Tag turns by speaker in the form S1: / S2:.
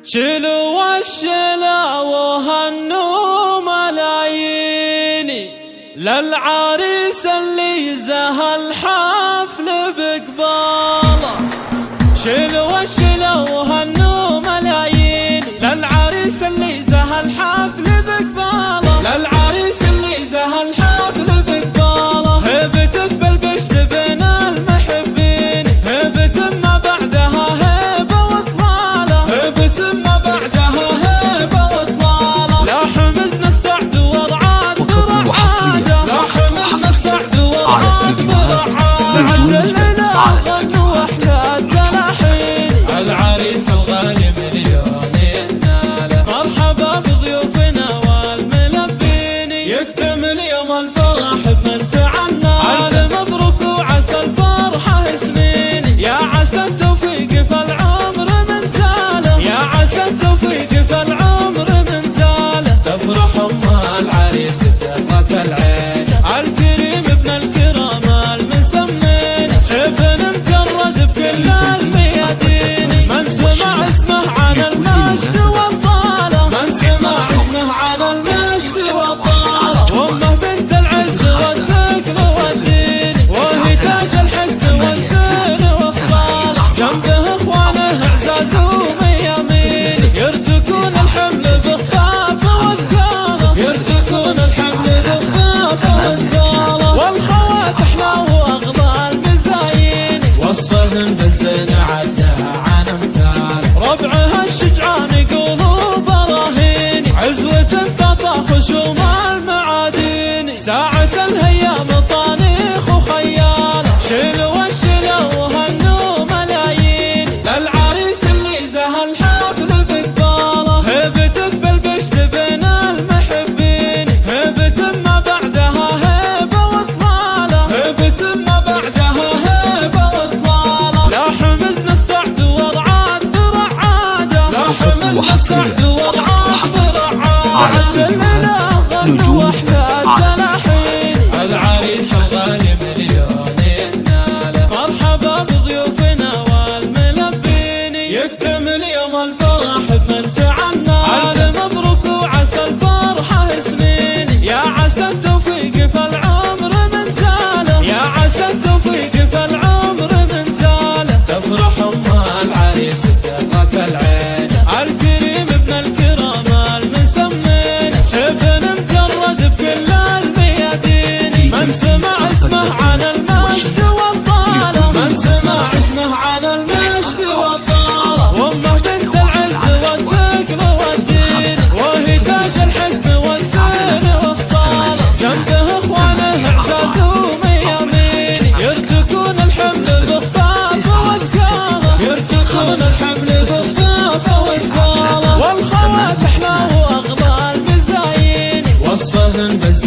S1: شلوا الشلا وهنوا ملايين للعريس اللي زهى الحفل بقباله. شلوا الشلا وهنوا ملايين للعريس اللي زهى الحفل بقباله. للعريس اللي زهى الحفل بقباله. هبتك بالبشت بين المحبين، هبت ما بعدها هبه وطلاله. هبت ما بعدها هبه وطلاله. لا حمزنا السعد والرعاد برعاده. لا حمزنا السعد والرعاد برعاده. العريس الغالي مليونين ناله. مرحبا بضيوفنا والملبين، يكتمل يوم الفرح بمن تعنى. ألف مبروك وعسى الفرحة سنين، يا عسى التوفيق في العمر من زاله. يا عسى التوفيق في العمر من زاله. تفرح أم العريس بدقة العين، الكريم ابن الكرام المسمين، ابن مجرد بكل الميادين. من سمع اسمه عن المجد والطالة، من سمع اسمه عن المجد والطالة. وامه بنت العز والثقل والدين، وهي تاج الحسن والزين والصالة. جنبه اخوانه اعزاز وميامين، يرتكون الحمل بخفاف وثقاله. يرتكون الحمل بخفاف وثقاله. والخوات احلى واغلى المزايين، وصفهن بالزين عدها عن امثال. ربعها الشجعان يقولوا براهين، عزوة تعطى خشوم المعادين. ساعة الهيام طانيخ وخيال، شلوا الشلا وهنوا ملايين للعريس اللي زهى الحفل بقباله. هبتك بالبشت بين المحبين، هبت ما بعدها هبه وطلاله. هبت ما بعدها هبه وطلاله. لا حمزنا السعد والرعاد برعاده. لا حمزنا السعد والرعاد برعاده.
S2: على استديوهات نجوم
S1: العريس الغالي مليونين ناله. مرحبا بضيوفنا والملبين، يكتمل يوم الفرح بمن تعنى. ألف مبروك وعسى الفرحة سنين، يا عسى التوفيق في العمر من زاله. يا عسى التوفيق في العمر من زاله. تفرح أم العريس بدقة العين، الكريم ابن الكرام المسمين، ابن مجرد بكل الميادين. من سمع اسمه عن المجد والطالة، من سمع اسمه عن المجد والطالة. وامه بنت العز والثقل والدين، وهي تاج الحسن والزين والصالة. جنبه اخوانه اعزاز وميامين، يرتكون الحمل بخفاف وثقاله. يرتكون الحمل بخفاف وثقاله. والخوات احلى واغلى المزايين، وصفهن بالزين